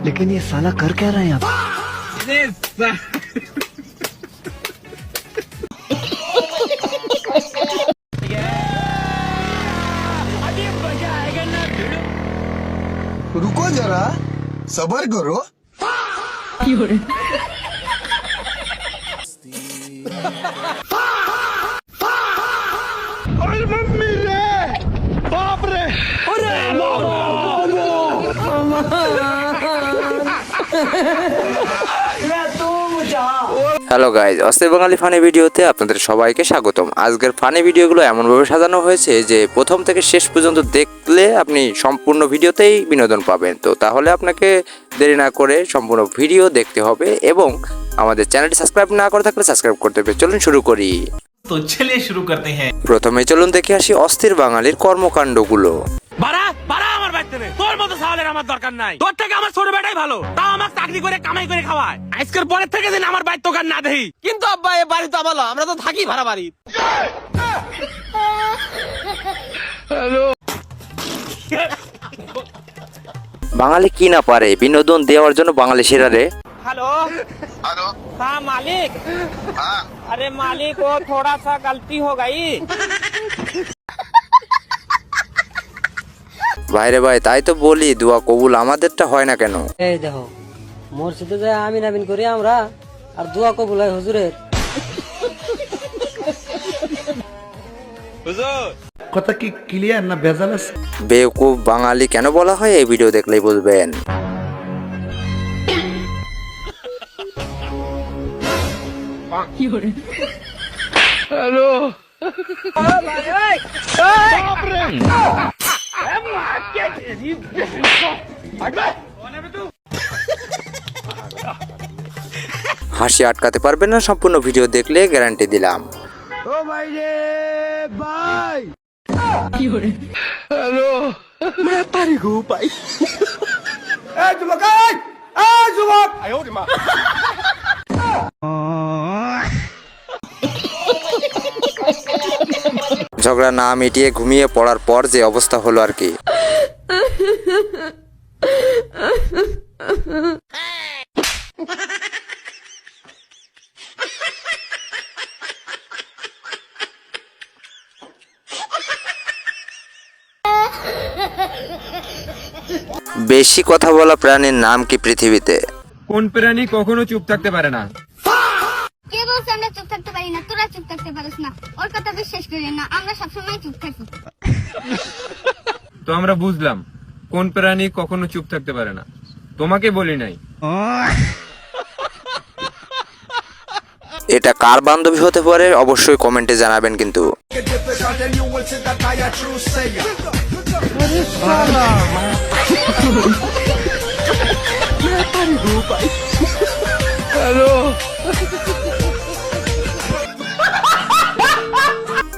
लेकिन ये साला कर क्या रहा है यहाँ? रुको जरा सबर करो। হ্যালো গাইজ, অস্থির বাঙালি ফানি ভিডিওতে আপনাদের সবাইকে স্বাগতম। আজকের ফানি ভিডিওগুলো এমনভাবে সাজানো হয়েছে যে প্রথম থেকে শেষ পর্যন্ত দেখলে আপনি সম্পূর্ণ ভিডিওতেই বিনোদন পাবেন। তো তাহলে আপনাকে দেরি না করে সম্পূর্ণ ভিডিও দেখতে হবে এবং আমাদের চ্যানেলটি সাবস্ক্রাইব না করে থাকলে সাবস্ক্রাইব করতে হবে। চলুন শুরু করি। তো চলিয়ে শুরু করতে হ্যাঁ। প্রথমে চলুন দেখে আসি অস্থির বাঙালির কর্মকাণ্ডগুলো। বাড়া বাড়া আমার বাড়িতে তোর মতো সাওয়ালের আমার দরকার নাই। তোর থেকে আমার ছোট বেটাই ভালো, তাও আমাকে চাকরি করে কামাই করে খাওয়ায়। আজকের পরের থেকে দিন আমার বাড়ির দোকান না দেই। কিন্তু আব্বা এই বাড়ি তো ভালো, আমরা তো থাকি ভাড়া বাড়ি। বাঙালি কি না পারে বিনোদন দেওয়ার জন্য বাঙালি সেরা রে। हेलो हेलो हाँ मालिक। हाँ अरे मालिक वो थोड़ा सा गलती हो गई। ভাইরে ভাই, তাই তো বলি দোয়া কবুল আমাদেরটা হয় না কেন? এই দেখো মসজিদে যায় আমিন আমিন করি আমরা, আর দোয়া কবুল হয় হুজুরের। কথা কি ক্লিয়ার না ভেজাল আছে? বেওকুফ বাঙালি কেন বলা হয় এই ভিডিও দেখলেই বুঝবেন। হাসি আটকাতে পারবেন না সম্পূর্ণ ভিডিও দেখলে, গ্যারান্টি দিলাম। ओ भाई रे भाई ঝগড়া না মিটিয়ে ঘুমিয়ে পড়ার পর যে অবস্থা হলো আর কি। বেশি কথা বলা প্রাণীর নাম কি পৃথিবীতে? কোন প্রাণী কখনো চুপ থাকতে পারে না? কে বলছে আমরা চুপ থাকতে পারি না? তোরা চুপ থাকতে পারিস না, ওর কথা বিশ্বাস করি না, আমরা সবসময় চুপ থাকি। তো আমরা বুঝলাম কোন প্রাণী কখনো চুপ থাকতে পারে না, তোমাকে বলি নাই। এটা কার বান্ধবী হতে পারে অবশ্যই কমেন্টে জানাবেন কিন্তু।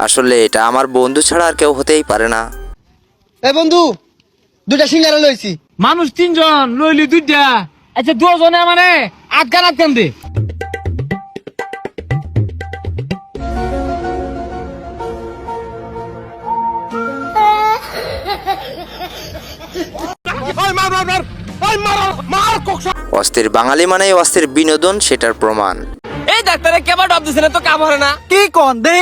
আসলে এটা আমার বন্ধু ছাড়া আর কেউ হতেই পারে না। এ বন্ধু, দুটা সিঙ্গারা লইছি। মানুষ তিনজন লইলি দুইটা, আচ্ছা দুজনে মানে আটকান দে। অস্থির বাঙালি মানে অস্থির বিনোদন, সেটার প্রমাণ। এই ডাক্তারে কেবা ডব দিছে না তো কাম হরে না। কি কোন দে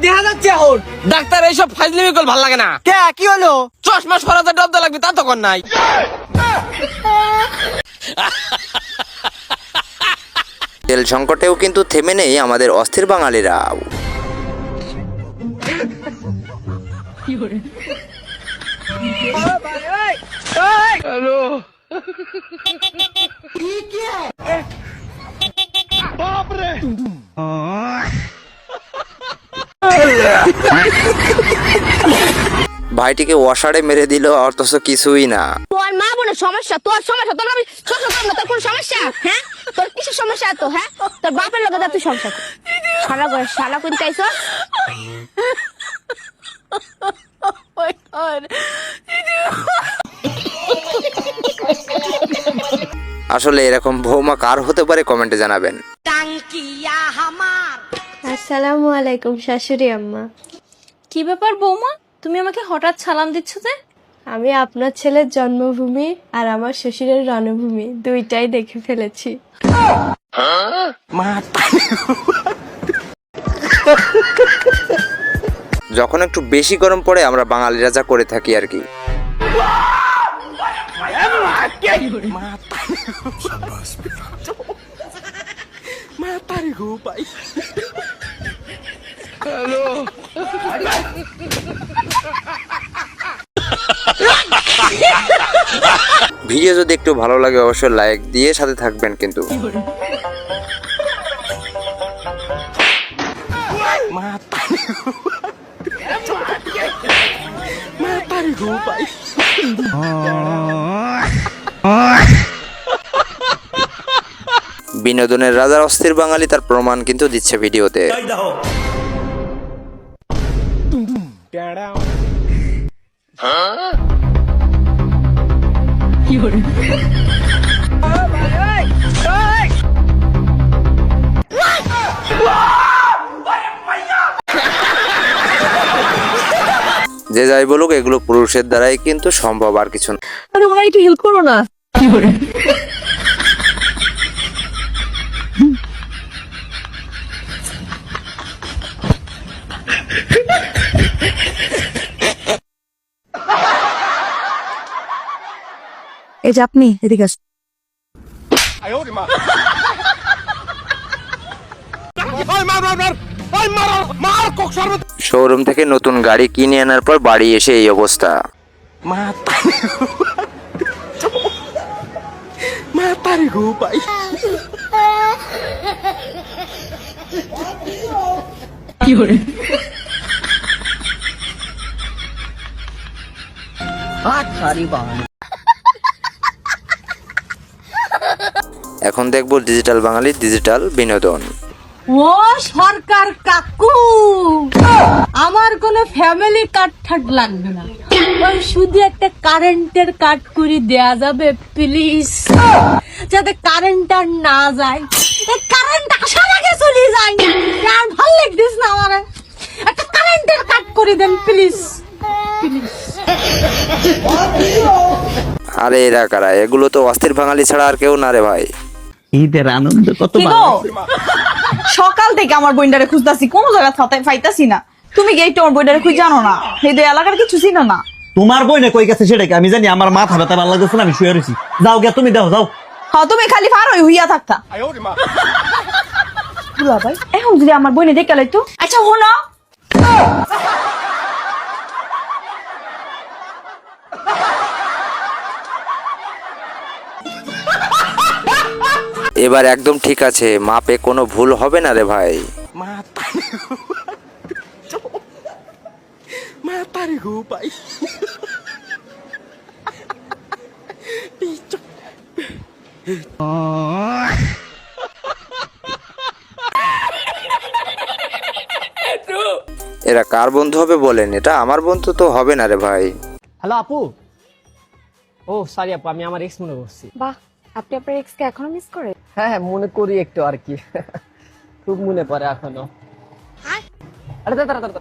দেখা যাচ্ছে ওর ডাক্তার এইসব ফাজলিমি কল ভাল লাগে না। কে কি হলো? চশমা সরাতে ডব দা লাগবে তা তো কোন নাই। তেল সংকটেও কিন্তু থেমে নেই আমাদের অস্থির বাঙালিরা। ভাইটিকে ওয়াশারে মেরে দিল অথচ কিছুই না। তোর মা বোনের সমস্যা, তোর সমস্যা, তোর তোর কোন সমস্যা? হ্যাঁ, তোর কিসের সমস্যা তো? হ্যাঁ, তোর বাপের লোক তুই সমস্যা শালা করে শালা করে চাইছো। আসলে এরকম বৌমা কার হতে পারে কমেন্টে জানাবেন। আসসালামু আলাইকুম শাশুড়ি আম্মা। কি ব্যাপার বৌমা, তুমি আমাকে হঠাৎ সালাম দিচ্ছ যে? আমি আপনার ছেলের জন্মভূমি আর আমার শ্বশুরের রণভূমি দুইটাই দেখে ফেলেছি। যখন একটু বেশি গরম পড়ে আমরা বাঙালিরা যা করে থাকি আর কি। ভিডিও যদি একটু ভালো লাগে অবশ্যই লাইক দিয়ে সাথে থাকবেন কিন্তু। বিনোদনের রাজার অস্থির বাঙালি তার প্রমাণ কিন্তু দিচ্ছে ভিডিওতে। যে যাই বলুক এগুলো পুরুষের দ্বারাই কিন্তু সম্ভব, আর কিছু না। একটু হেল্প করো না। এই যে আপনি এদিকে আসুন। শোরুম থেকে নতুন গাড়ি কিনে আনার পর বাড়ি এসে এই অবস্থা। এখন দেখবো ডিজিটাল বাঙালি ডিজিটাল বিনোদন। ও সরকার কাকু, আমার কোনো ফ্যামিলি কার্ড ঠাট লাগবে না, ওই শুধু একটা কারেন্টের কার্ড করে দেয়া যাবে প্লিজ, যাতে কারেন্ট আর না যায়। এই কারেন্ট আসার আগে চলে যায়, আর ভাল লাগতেছ না আমার, একটা কারেন্টের কার্ড করে দেন প্লিজ। আরে এরা কারা? এগুলো তো অস্থির বাঙালি ছাড়া আর কেউ না রে ভাই। ঈদের আনন্দ কত সকাল থেকে আমার বইন্ডারে খুঁজতাছি, কোনো জায়গা পাইতাছি না। তুমি কি একটু আমার বইন্ডারে খুঁজ জানো না? এই এলাকার কিছু ছিল না। তোমার বইনে কই গেছে সেটা কি আমি জানি? আমার মাথা ব্যথা ভালো লাগতেছে না, আমি শুয়ে রয়েছি। যাও গে তুমি, দাও যাও। হ্যাঁ, তুমি খালি ফারই হইয়া থাকতা। ভাই এখন যদি আমার বইনে দেখে লাইতো। আচ্ছা হনো, এবার একদম ঠিক আছে, মাপে কোনো ভুল হবে না রে ভাই। এরা কার বন্ধু হবে বলেন? এটা আমার বন্ধু তো হবে না রে ভাই। হ্যালো আপু। ও সরি আপু, আমি আমার এক্স মনে করছি। বাহ, আপনি আপনার এক্স কে এখনো মিস করেন? হ্যাঁ হ্যাঁ, মনে করি একটু আর কি, খুব মনে পড়ে এখনো। আরে দাঁড়া দাঁড়া দাঁড়া,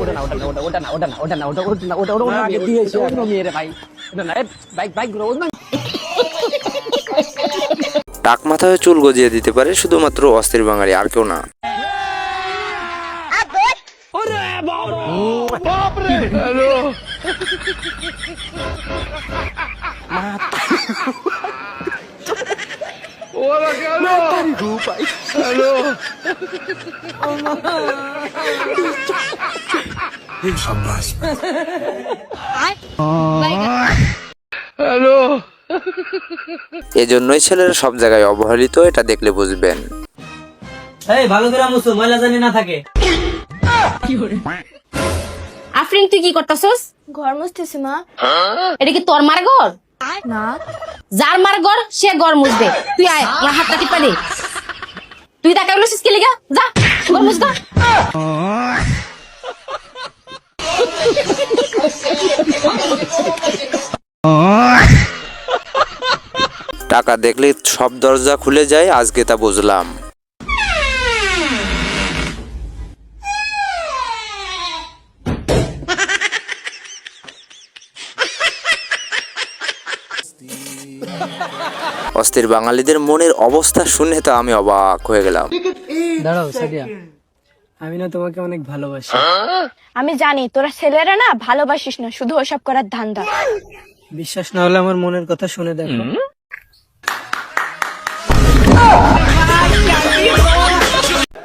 ওটা না ওটা না ওটা না ওটা না ওটা না ওটা ওটা না ওটা ওটা আগে দিয়েছি অন্য মেয়ে ভাই। না না, বাইক বাইক গুলো না। টাক মাথায় চুল গজিয়ে দিতে পারে শুধুমাত্র অস্থির বাঙালি, আর কেউ না। এজন্যই ছেলেরা সব জায়গায় অবহেলিত, এটা দেখলে বুঝবেন। এই ভালো করে মুছো, ময়লা জানি না থাকে। আফরিন, তুই কি করতেছস? ঘর মুছতেছি মা। এটা কি তোর মার ঘর? না, যার মার ঘর সে ঘর মুছবে। তুই আয়, আমার হাতটা টিপা দে। তুই টাকা বলেছিস কি লিগা? যা ঘর মুছ গা। টাকা দেখলে সব দরজা খুলে যায়, আজকে তা বুঝলাম। অস্থির বাঙালিদের মনের অবস্থা শুনে তো আমি অবাক হয়ে গেলাম। দাঁড়াও সাদিয়া, আমি না তোমাকে অনেক ভালোবাসি। আমি জানি তোরা ছেলেরা না ভালোবাসিস না, শুধু ওসব করার ধান্দা। বিশ্বাস না হলে আমার মনের কথা শুনে দেখো।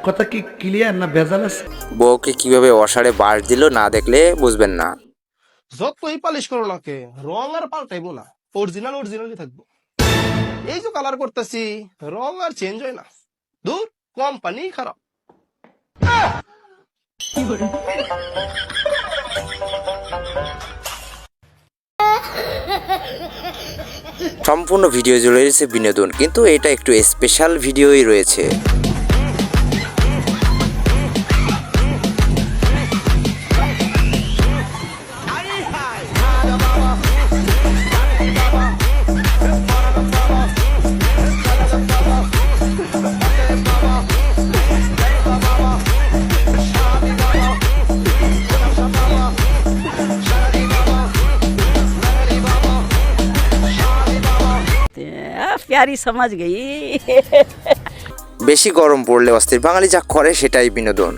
কথা কি ক্লিয়ার না ভেজাল আছে? বউকে কিভাবে অসাড়ে বাস দিল না দেখলে বুঝবেন না। যতই পালিশ করো না কে, রং আর পাল্টাইবো না, অরিজিনালি থাকবো। এই যে কালার করতেছি, রং আর চেঞ্জ হয় না। দূর, কোম্পানি খারাপ। সম্পূর্ণ ভিডিও জুড়ে রয়েছে বিনোদন, কিন্তু এটা একটু স্পেশাল ভিডিওই রয়েছে। प्यारी समझ गई। বেশি গরম পড়লে অস্থির বাঙালি যা করে সেটাই বিনোদন।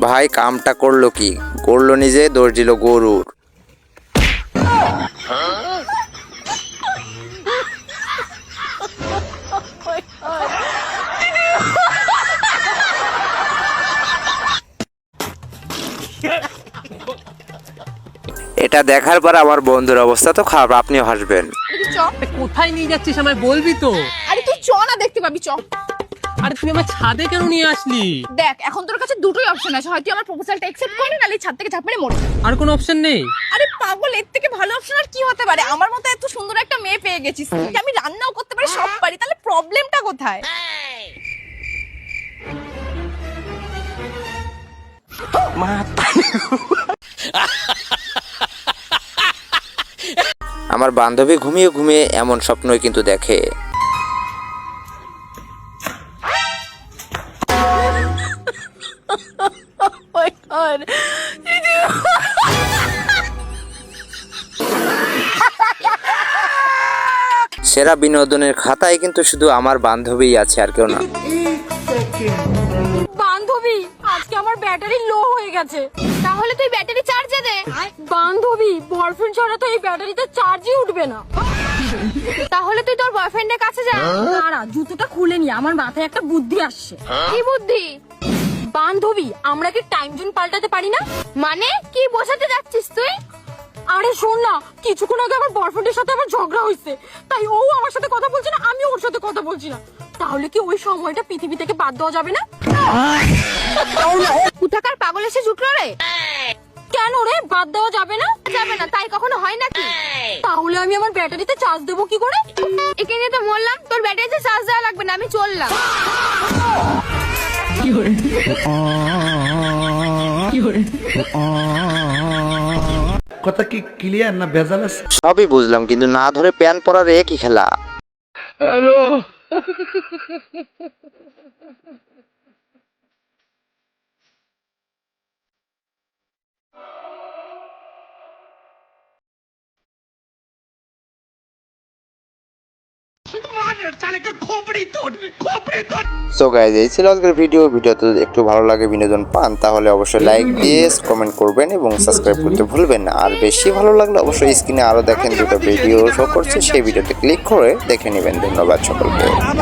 ভাই কামটা করলো কি, করলো নিজে, দোষ দিল গরুর। এটা দেখার পর আমার বন্ধুর অবস্থা তো খারাপ, আপনিও হাসবেন। কোথায় নিয়ে যাচ্ছিস আমায় বলবি তো? আরে তুই চ না, দেখতে পাবি, চ। আরে তুই আমার ছাদে কেন নিয়ে আসলি? দেখ এখন তোর কাছে দুটোই অপশন আছে, হয় তুই আমার প্রপোজালটা অ্যাকসেপ্ট করবি, নালে ছাদ থেকে ঝাঁপ মেরে মরবি। আর কোনো অপশন নেই? আরে পাগল, এর থেকে ভালো অপশন আর কি হতে পারে? আমার মতো এত সুন্দর একটা মেয়ে পেয়ে গেছিস, যে আমি রান্নাও করতে পারি, সব পারি, তাহলে প্রবলেমটা কোথায়? আমার বান্ধবী ঘুমিয়ে ঘুমিয়ে এমন স্বপ্নই কিন্তু দেখে। সেরা বিনোদনের খাতায় কিন্তু শুধু আমার বান্ধবীই আছে, আর কেউ না। বান্ধবী, আজকে আমার ব্যাটারি লো হয়ে গেছে। তাহলে তুই ব্যাটারি চার্জে দে। বান্ধবী, বয়ফ্রেন্ড ছাড়া তো এই ব্যাটারিতে চার্জই উঠবে না। তাহলে তুই তোর বয়ফ্রেন্ডের কাছে যা। দাঁড়া, জুতোটা খুলে নি, আমার মাথায় একটা বুদ্ধি আসছে। কি বুদ্ধি? বান্ধবী, আমরা কি টাইম জোন পাল্টাতে পারি না? মানে কি বোঝাতে যাচ্ছিস তুই? আরে শোন না, কিছুক্ষণ আগে আমার বয়ফ্রেন্ডের সাথে আমার ঝগড়া হয়েছে, তাই ও আমার সাথে কথা বলছে না, আমি ওর সাথে কথা বলছি না। তাহলে কি ওই সময়টা পৃথিবী থেকে বাদ দেওয়া যাবে না? কোথাকার পাগল এসে জুটলো রে। কেন রে, বাদ দেওয়া যাবে না? যাবে না, তাই কখনো হয় নাকি? তাহলে আমি আমার ব্যাটারিতে চার্জ দেবো কি করে? একে নিয়ে তো বললাম তোর ব্যাটারিতে চার্জ দেওয়া লাগবে না, আমি চললাম। কথা কি ক্লিয়ার না ভেজাল আছে? সবই বুঝলাম, কিন্তু না ধরে প্যান পরার একই খেলা। সো গাইজ, এই ছিল আজকের ভিডিওতে একটু ভালো লাগে, বিনোদন পান, তাহলে অবশ্যই লাইক দিয়ে কমেন্ট করবেন এবং সাবস্ক্রাইব করতে ভুলবেন না। আর বেশি ভালো লাগলে অবশ্যই স্ক্রিনে আরো দেখেন দুটো ভিডিও শো করছে, সেই ভিডিওতে ক্লিক করে দেখে নেবেন। ধন্যবাদ সকলকে।